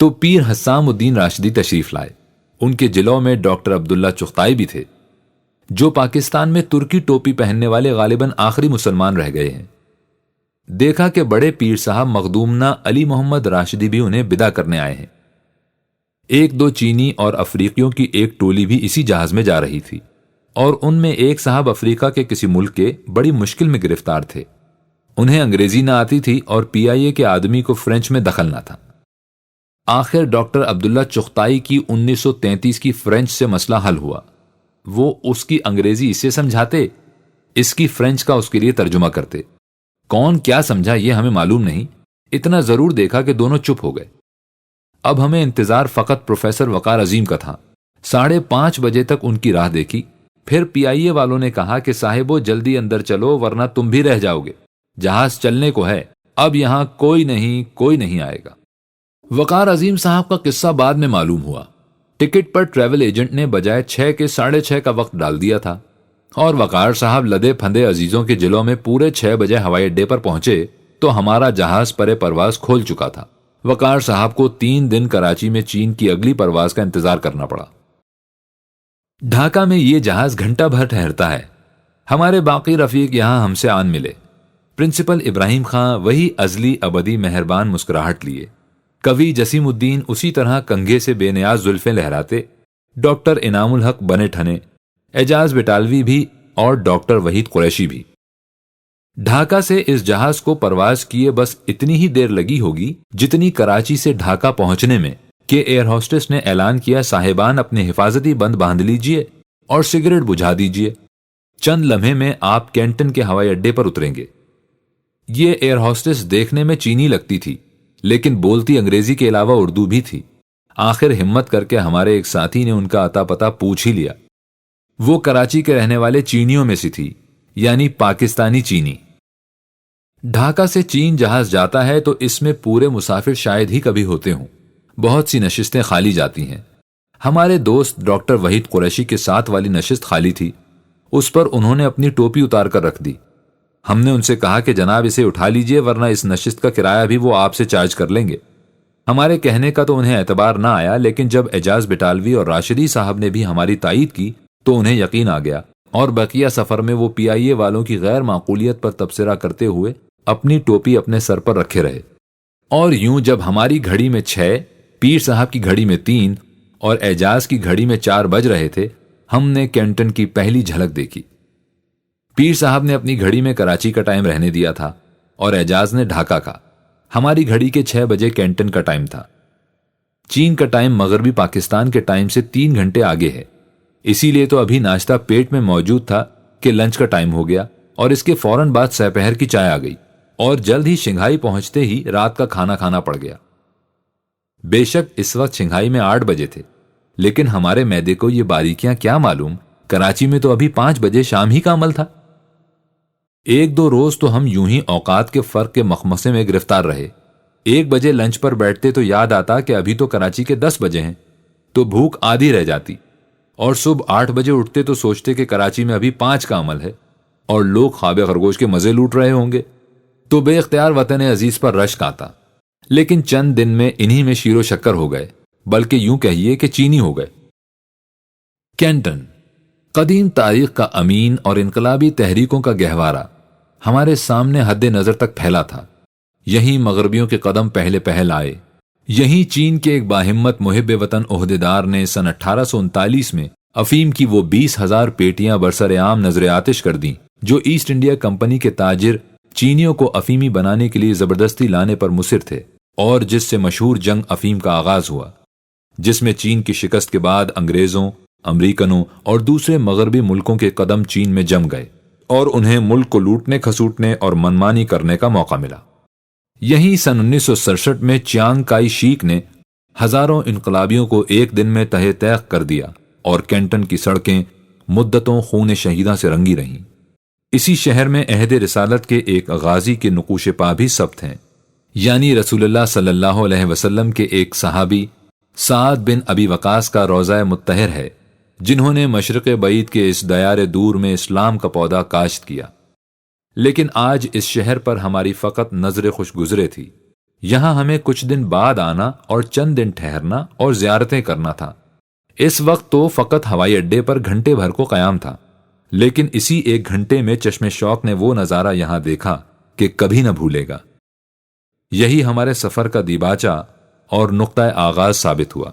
تو پیر حسام الدین راشدی تشریف لائے۔ ان کے جلوں میں ڈاکٹر عبداللہ چغتائی بھی تھے، جو پاکستان میں ترکی ٹوپی پہننے والے غالباً آخری مسلمان رہ گئے ہیں۔ دیکھا کہ بڑے پیر صاحب مخدومنا علی محمد راشدی بھی انہیں بدا کرنے آئے ہیں۔ ایک دو چینی اور افریقیوں کی ایک ٹولی بھی اسی جہاز میں جا رہی تھی، اور ان میں ایک صاحب افریقہ کے کسی ملک کے بڑی مشکل میں گرفتار تھے۔ انہیں انگریزی نہ آتی تھی اور پی آئی اے کے آدمی کو فرینچ میں دخل نہ تھا۔ آخر ڈاکٹر عبداللہ چغتائی کی 1933 کی فرینچ سے مسئلہ حل ہوا۔ وہ اس کی انگریزی اسے سمجھاتے، اس کی فرینچ کا اس کے لیے ترجمہ کرتے۔ کون کیا سمجھا یہ ہمیں معلوم نہیں، اتنا ضرور دیکھا کہ دونوں چپ ہو گئے۔ اب ہمیں انتظار فقط پروفیسر وقار عظیم کا تھا۔ 5:30 بجے تک ان کی راہ دیکھی، پھر پی آئی اے والوں نے کہا کہ صاحبو جلدی اندر چلو ورنہ تم بھی رہ جاؤ گے، جہاز چلنے کو ہے، اب یہاں کوئی نہیں آئے گا۔ وقار عظیم صاحب کا قصہ بعد میں معلوم ہوا۔ ٹکٹ پر ٹریول ایجنٹ نے بجائے 6 کے 6:30 کا وقت ڈال دیا تھا، اور وقار صاحب لدے پھندے عزیزوں کے جلوں میں پورے 6 بجے ہوائی اڈے پر پہنچے تو ہمارا جہاز پرے پرواز کھول چکا تھا۔ وقار صاحب کو 3 دن کراچی میں چین کی اگلی پرواز کا انتظار کرنا پڑا۔ ڈھاکہ میں یہ جہاز گھنٹہ بھر ٹھہرتا ہے۔ ہمارے باقی رفیق یہاں ہم سے آن ملے۔ پرنسپل ابراہیم خان وہی ازلی ابدی مہربان مسکراہٹ لیے، کوی جسیم الدین اسی طرح کنگھے سے بے نیاز زلفیں لہراتے، ڈاکٹر انعام الحق بنے ٹھنے، اعجاز بٹالوی بھی اور ڈاکٹر وحید قریشی بھی۔ ڈھاکہ سے اس جہاز کو پرواز کیے بس اتنی ہی دیر لگی ہوگی جتنی کراچی سے ڈھاکہ پہنچنے میں کہ ایئر ہوسٹس نے اعلان کیا صاحبان اپنے حفاظتی بند باندھ لیجئے اور سگریٹ بجھا دیجئے، چند لمحے میں آپ کینٹن کے ہوائی اڈے پر اتریں گے۔ یہ ایئر ہوسٹس دیکھنے میں چینی لگتی تھی، لیکن بولتی انگریزی کے علاوہ اردو بھی تھی۔ آخر ہمت کر کے ہمارے ایک ساتھی نے ان کا اتا پتا پوچھ ہی لیا۔ وہ کراچی کے رہنے والے چینیوں میں سے تھی، یعنی پاکستانی چینی۔ ڈھاکہ سے چین جہاز جاتا ہے تو اس میں پورے مسافر شاید ہی کبھی ہوتے ہوں، بہت سی نشستیں خالی جاتی ہیں۔ ہمارے دوست ڈاکٹر وحید قریشی کے ساتھ والی نشست خالی تھی، اس پر انہوں نے اپنی ٹوپی اتار کر رکھ دی۔ ہم نے ان سے کہا کہ جناب اسے اٹھا لیجئے ورنہ اس نشست کا کرایہ بھی وہ آپ سے چارج کر لیں گے۔ ہمارے کہنے کا تو انہیں اعتبار نہ آیا، لیکن جب اعجاز بٹالوی اور راشدی صاحب نے بھی ہماری تائید کی تو انہیں یقین آ گیا، اور بقیہ سفر میں وہ پی آئی اے والوں کی غیر معقولیت پر تبصرہ کرتے ہوئے اپنی ٹوپی اپنے سر پر رکھے رہے۔ اور یوں جب ہماری گھڑی میں 6، پیر صاحب کی گھڑی میں 3 اور اعجاز کی گھڑی میں 4 بج رہے تھے، ہم نے کینٹن کی پہلی جھلک دیکھی۔ پیر صاحب نے اپنی گھڑی میں کراچی کا ٹائم رہنے دیا تھا اور اعجاز نے ڈھاکہ کا۔ ہماری گھڑی کے 6 بجے کینٹن کا ٹائم تھا۔ چین کا ٹائم مغربی پاکستان کے ٹائم سے 3 گھنٹے آگے ہے، اسی لیے تو ابھی ناشتہ پیٹ میں موجود تھا کہ لنچ کا ٹائم ہو گیا، اور اس کے فوراً بعد سپہر کی چائے آ گئی، اور جلد ہی شنگھائی پہنچتے ہی رات کا کھانا کھانا پڑ گیا۔ بے شک اس وقت شنگھائی میں 8 بجے تھے، لیکن ہمارے معدے کو یہ باریکیاں کیا معلوم، کراچی میں تو ابھی 5 بجے شام ہی کا عمل تھا۔ 1-2 روز تو ہم یوں ہی اوقات کے فرق کے مخمسے میں گرفتار رہے۔ 1 بجے لنچ پر بیٹھتے تو یاد آتا کہ ابھی تو کراچی کے 10 بجے ہیں، تو بھوک آدھی رہ جاتی، اور صبح 8 بجے اٹھتے تو سوچتے کہ کراچی میں ابھی 5 کا عمل ہے اور لوگ خواب خرگوش کے مزے لوٹ رہے ہوں گے، تو بے اختیار وطن عزیز پر رشک آتا۔ لیکن چند دن میں انہی میں شیر و شکر ہو گئے، بلکہ یوں کہیے کہ چینی ہو گئے۔ کینٹن قدیم تاریخ کا امین اور انقلابی تحریکوں کا گہوارہ ہمارے سامنے حد نظر تک پھیلا تھا۔ یہیں مغربیوں کے قدم پہلے پہل آئے، یہیں چین کے ایک باہمت محب وطن عہدیدار نے سن 1839 میں افیم کی وہ 20,000 پیٹیاں برسر عام نظر آتش کر دیں جو ایسٹ انڈیا کمپنی کے تاجر چینیوں کو افیمی بنانے کے لیے زبردستی لانے پر مصر تھے، اور جس سے مشہور جنگ افیم کا آغاز ہوا، جس میں چین کی شکست کے بعد انگریزوں، امریکنوں اور دوسرے مغربی ملکوں کے قدم چین میں جم گئے اور انہیں ملک کو لوٹنے کھسوٹنے اور منمانی کرنے کا موقع ملا۔ یہیں سن 1967 میں چیانگ کائی شیک نے ہزاروں انقلابیوں کو ایک دن میں تہہ تیغ کر دیا، اور کینٹن کی سڑکیں مدتوں خون شہیداں سے رنگی رہیں۔ اسی شہر میں عہد رسالت کے ایک غازی کے نقوش پا بھی ثبت ہیں، یعنی رسول اللہ صلی اللہ علیہ وسلم کے ایک صحابی سعد بن ابی وقاص کا روضہ مطہر ہے، جنہوں نے مشرق بعید کے اس دیار دور میں اسلام کا پودا کاشت کیا۔ لیکن آج اس شہر پر ہماری فقط نظر خوش گزرے تھی، یہاں ہمیں کچھ دن بعد آنا اور چند دن ٹھہرنا اور زیارتیں کرنا تھا۔ اس وقت تو فقط ہوائی اڈے پر گھنٹے بھر کو قیام تھا، لیکن اسی 1 گھنٹے میں چشم شوق نے وہ نظارہ یہاں دیکھا کہ کبھی نہ بھولے گا۔ یہی ہمارے سفر کا دیباچہ اور نقطہ آغاز ثابت ہوا۔